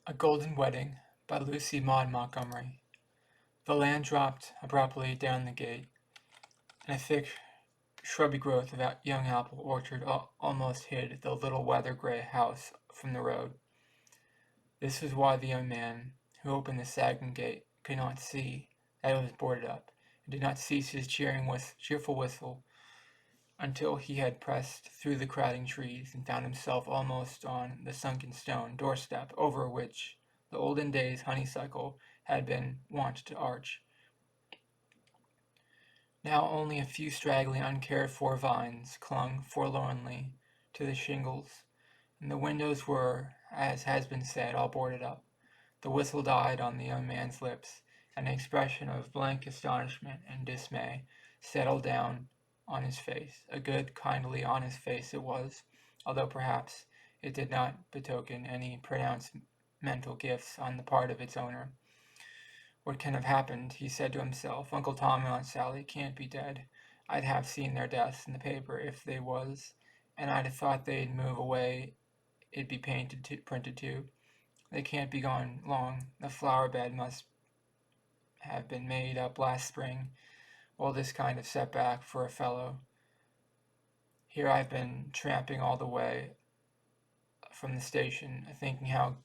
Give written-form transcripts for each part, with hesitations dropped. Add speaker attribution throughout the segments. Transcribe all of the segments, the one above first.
Speaker 1: A Golden Wedding by Lucy Maud Montgomery. The land dropped abruptly down the gate, and a thick, shrubby growth of young apple orchard almost hid the little weather-gray house from the road. This was why the young man who opened the sagging gate could not see that it was boarded up, and did not cease his cheerful whistle until he had pressed through the crowding trees and found himself almost on the sunken stone doorstep over which the olden days honeysuckle had been wont to arch. Now only a few straggly, uncared-for vines clung forlornly to the shingles, and the windows were, as has been said, all boarded up. The whistle died on the young man's lips, and an expression of blank astonishment and dismay settled down on his face. A good, kindly, honest face it was, although perhaps it did not betoken any pronounced mental gifts on the part of its owner. What can have happened, he said to himself. Uncle Tom and Aunt Sally can't be dead. I'd have seen their deaths in the paper if they was, and I'd have thought they'd move away, it'd be printed too. They can't be gone long. The flower bed must have been made up last spring. Well, this kind of setback for a fellow. Here I've been tramping all the way from the station, thinking how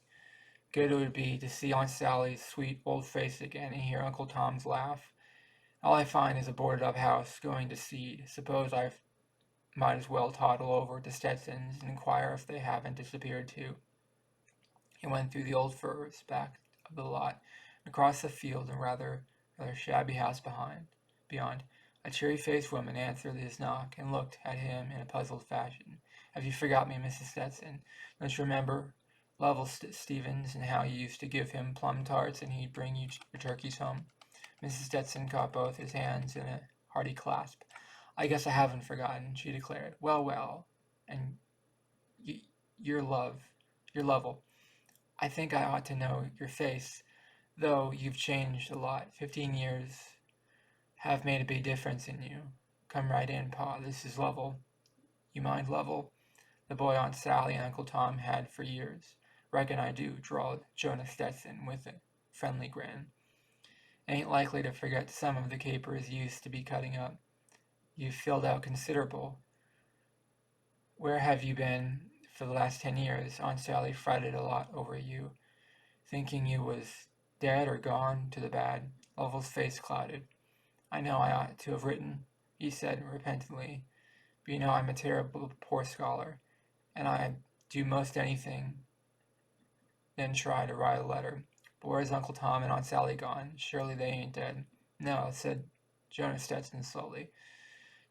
Speaker 1: good it would be to see Aunt Sally's sweet old face again and hear Uncle Tom's laugh. All I find is a boarded-up house going to seed. Suppose I might as well toddle over to Stetson's and inquire if they haven't disappeared too. He went through the old firs, back of the lot, across the field, and rather shabby house beyond. A cheery-faced woman answered his knock and looked at him in a puzzled fashion. "Have you forgot me, Mrs. Stetson? Don't you remember Lovell Stevens and how you used to give him plum tarts and he'd bring you your turkeys home?" Mrs. Stetson caught both his hands in a hearty clasp. "I guess I haven't forgotten," she declared. Well, and you're Lovell. I think I ought to know your face, though you've changed a lot. 15 years have made a big difference in you. Come right in, Pa. This is Lovell. You mind Lovell? The boy Aunt Sally and Uncle Tom had for years. Reckon I do, drawled Jonah Stetson with a friendly grin. Ain't likely to forget some of the capers you used to be cutting up. You've filled out considerable. Where have you been for the last 10 years? Aunt Sally fretted a lot over you, thinking you was dead or gone to the bad. Lovell's face clouded. I know I ought to have written, he said repentantly, but you know I'm a terrible poor scholar, and I'd do most anything than try to write a letter. But where's Uncle Tom and Aunt Sally gone? Surely they ain't dead. No, said Jonah Stetson slowly.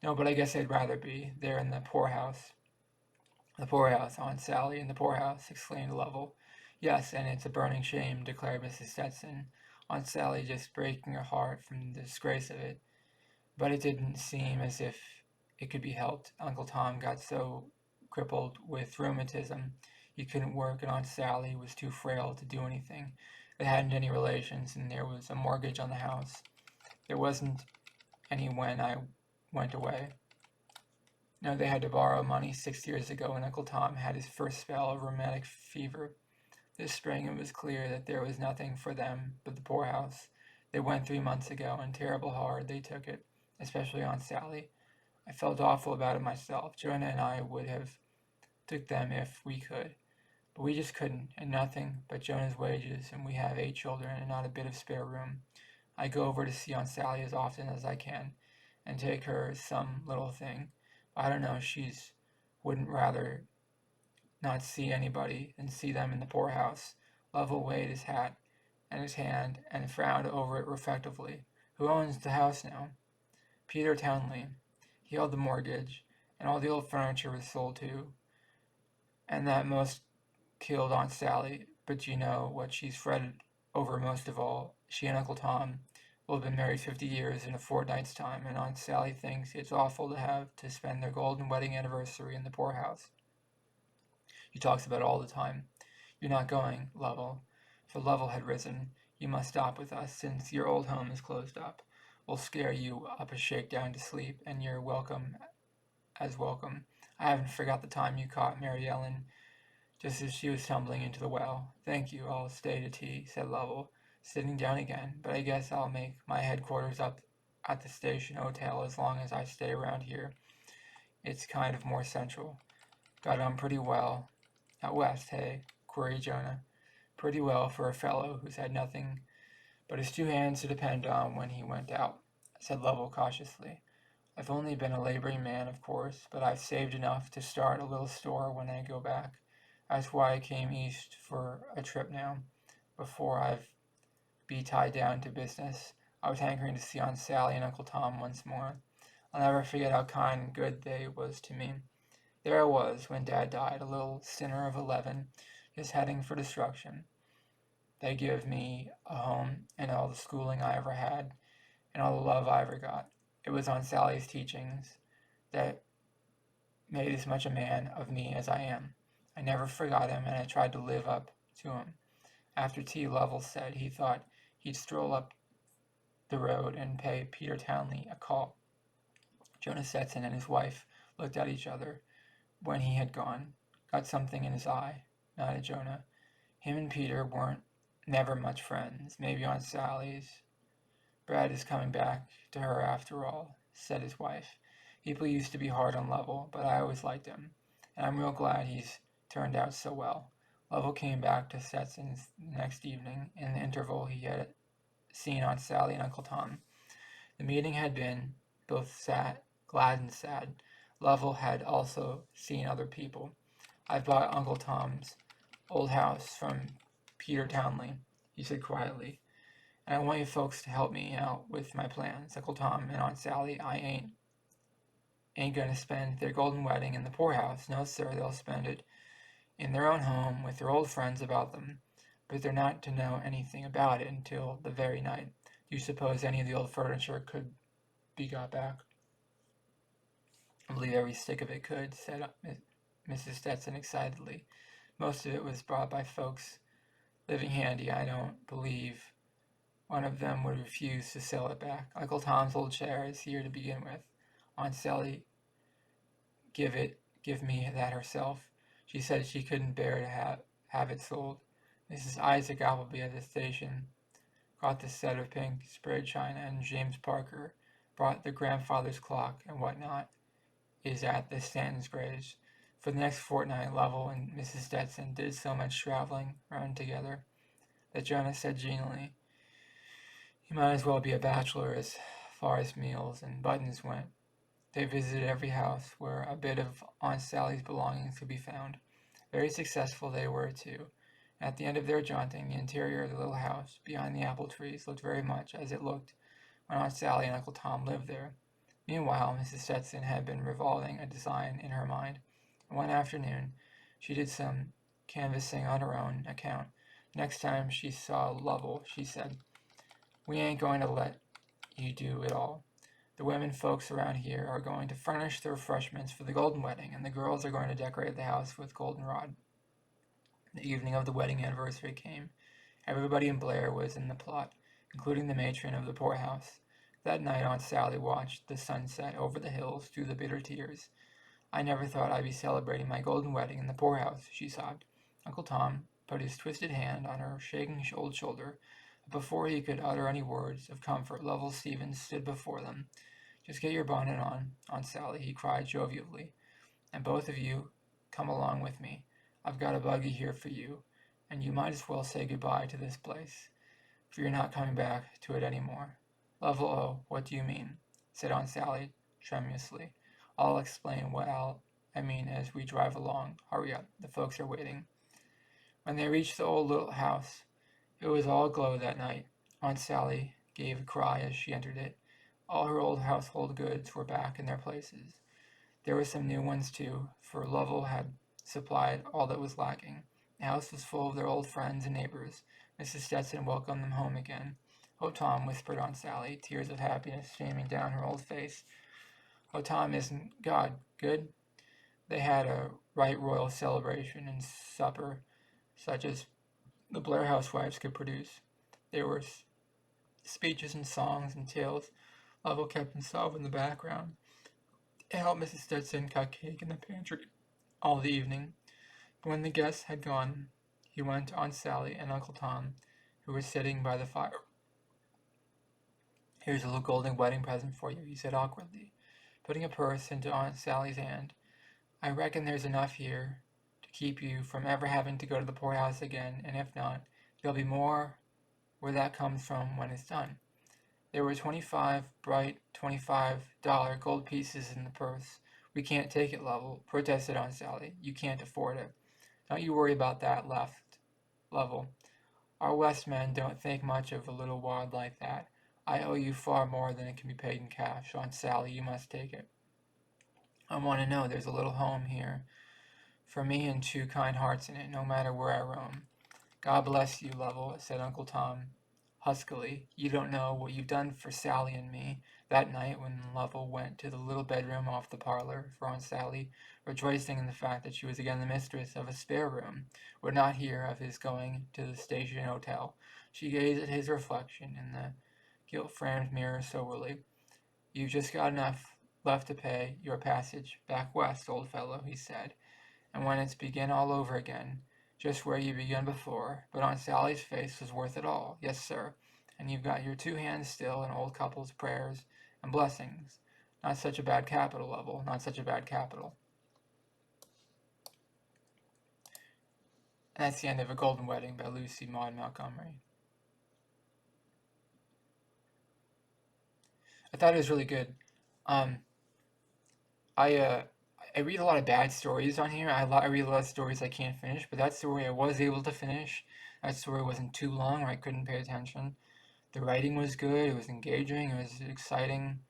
Speaker 1: No, but I guess they'd rather be. They're in the poorhouse. The poorhouse, Aunt Sally, in the poorhouse, exclaimed Lovell. Yes, and it's a burning shame, declared Mrs. Stetson, Aunt Sally just breaking her heart from the disgrace of it. But it didn't seem as if it could be helped. Uncle Tom got so crippled with rheumatism he couldn't work, and Aunt Sally was too frail to do anything. They hadn't any relations, and there was a mortgage on the house. There wasn't any when I went away. No, they had to borrow money 6 years ago when Uncle Tom had his first spell of rheumatic fever. This spring it was clear that there was nothing for them but the poorhouse. They went 3 months ago, and terrible hard they took it, especially Aunt Sally. I felt awful about it myself. Jonah and I would have took them if we could, but we just couldn't, and nothing but Jonah's wages, and we have 8 children and not a bit of spare room. I go over to see Aunt Sally as often as I can, and take her some little thing. I don't know, she's wouldn't rather not see anybody than see them in the poorhouse. Lovell weighed his hat and his hand and frowned over it reflectively. Who owns the house now? Peter Townley. He held the mortgage, and all the old furniture was sold too. And that most killed Aunt Sally, but you know what she's fretted over most of all. She and Uncle Tom will have been married 50 years in a fortnight's time, and Aunt Sally thinks it's awful to have to spend their golden wedding anniversary in the poorhouse. She talks about it all the time. You're not going, Lovell. For Lovell had risen. You must stop with us, since your old home is closed up. We'll scare you up a shakedown to sleep, and you're welcome as welcome. I haven't forgot the time you caught Mary Ellen just as she was tumbling into the well. "Thank you, I'll stay to tea," said Lovell, sitting down again, "but I guess I'll make my headquarters up at the station hotel as long as I stay around here. It's kind of more central. Got on pretty well out west, hey?" queried Jonah. "Pretty well for a fellow who's had nothing but his 2 hands to depend on when he went out," said Lovell cautiously. "I've only been a laboring man, of course, but I've saved enough to start a little store when I go back. That's why I came east for a trip now, before I've be tied down to business. I was hankering to see Aunt Sally and Uncle Tom once more. I'll never forget how kind and good they was to me. There I was when Dad died, a little sinner of 11, just heading for destruction. They give me a home and all the schooling I ever had, and all the love I ever got. It was Aunt Sally's teachings that made as much a man of me as I am. I never forgot him, and I tried to live up to him." After tea, Lovell said he thought he'd stroll up the road and pay Peter Townley a call. Jonah Stetson and his wife looked at each other when he had gone. "Got something in his eye," nodded Jonah. "Him and Peter weren't never much friends. Maybe Aunt Sally's Brad is coming back to her after all," said his wife. "People used to be hard on Lovell, but I always liked him, and I'm real glad he's turned out so well." Lovell came back to Stetson's next evening. In the interval he had seen Aunt Sally and Uncle Tom. The meeting had been both glad and sad. Lovell had also seen other people. "I've bought Uncle Tom's old house from Peter Townley," he said quietly, "and I want you folks to help me out with my plans. Uncle Tom and Aunt Sally ain't going to spend their golden wedding in the poorhouse. No, sir, they'll spend it in their own home with their old friends about them, but they're not to know anything about it until the very night. Do you suppose any of the old furniture could be got back?" "I believe every stick of it could," said Mrs. Stetson excitedly. "Most of it was brought by folks living handy. I don't believe one of them would refuse to sell it back. Uncle Tom's old chair is here to begin with. Aunt Sally give me that herself. She said she couldn't bear to have it sold. Mrs. Isaac Appleby at the station got the set of pink sprayed china, and James Parker brought the grandfather's clock and whatnot is at the Stanton's graves. For the next fortnight, Lovell and Mrs. Stetson did so much traveling around together that Jonah said genially, "You might as well be a bachelor as far as meals and buttons went." They visited every house where a bit of Aunt Sally's belongings could be found. Very successful they were, too. At the end of their jaunting, the interior of the little house behind the apple trees looked very much as it looked when Aunt Sally and Uncle Tom lived there. Meanwhile, Mrs. Stetson had been revolving a design in her mind, and one afternoon she did some canvassing on her own account. Next time she saw Lovell, she said, "We ain't going to let you do it all. The women folks around here are going to furnish the refreshments for the golden wedding, and the girls are going to decorate the house with goldenrod." The evening of the wedding anniversary came. Everybody in Blair was in the plot, including the matron of the poorhouse. That night Aunt Sally watched the sunset over the hills through the bitter tears. "I never thought I'd be celebrating my golden wedding in the poorhouse," she sobbed. Uncle Tom put his twisted hand on her shaking old shoulder, but before he could utter any words of comfort, Lovell Stevens stood before them. "Just get your bonnet on, Aunt Sally," he cried jovially, "and both of you come along with me. I've got a buggy here for you, and you might as well say goodbye to this place, for you're not coming back to it any more." "Lovell, oh, what do you mean?" said Aunt Sally tremulously. "I'll explain what I mean as we drive along. Hurry up, the folks are waiting." When they reached the old little house, it was all aglow that night. Aunt Sally gave a cry as she entered it. All her old household goods were back in their places. There were some new ones too, for Lovell had supplied all that was lacking. The house was full of their old friends and neighbors. Mrs. Stetson welcomed them home again. "Oh, Tom," whispered Aunt Sally, tears of happiness streaming down her old face. "Oh, Tom, isn't God good?" They had a right royal celebration and supper, such as the Blair housewives could produce. There were speeches and songs and tales. Lovell kept himself in the background. He helped Mrs. Stetson cut cake in the pantry all the evening. When the guests had gone, he went to Aunt Sally and Uncle Tom, who were sitting by the fire. "Here's a little golden wedding present for you," he said awkwardly, putting a purse into Aunt Sally's hand. "I reckon there's enough here to keep you from ever having to go to the poorhouse again, and if not, there'll be more where that comes from when it's done." There were 25 bright $25 gold pieces in the purse. "We can't take it, Lovell," protested Aunt Sally. "You can't afford it." "Don't you worry about that," laughed Lovell. "Our West men don't think much of a little wad like that. I owe you far more than it can be paid in cash. Aunt Sally, you must take it." "I want to know there's a little home here for me and two kind hearts in it, no matter where I roam." "God bless you, Lovell," said Uncle Tom huskily. "You don't know what you've done for Sally and me." That night, when Lovell went to the little bedroom off the parlor for Aunt Sally, rejoicing in the fact that she was again the mistress of a spare room, would not hear of his going to the station hotel, she gazed at his reflection in the gilt-framed mirror soberly. "You've just got enough left to pay your passage back west, old fellow," he said, "and when it's begin all over again, just where you begun before." But Aunt Sally's face was worth it all. "Yes, sir, and you've got your two hands still in old couple's prayers and blessings. Not such a bad capital, Lovell, not such a bad capital." And that's the end of A Golden Wedding by Lucy Maud Montgomery. I thought it was really good. Um, I I read a lot of bad stories on here. I read a lot of stories I can't finish, but that story I was able to finish. That story wasn't too long, or I couldn't pay attention. The writing was good. It was engaging. It was exciting.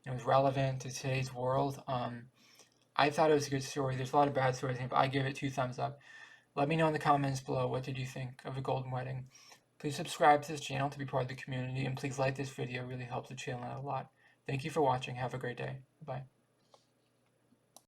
Speaker 1: It was relevant to today's world. I thought it was a good story. There's a lot of bad stories in it, but I give it 2 thumbs up. Let me know in the comments below, what did you think of A Golden Wedding? Please subscribe to this channel to be part of the community, and please like this video. It really helps the channel out a lot. Thank you for watching. Have a great day. Bye.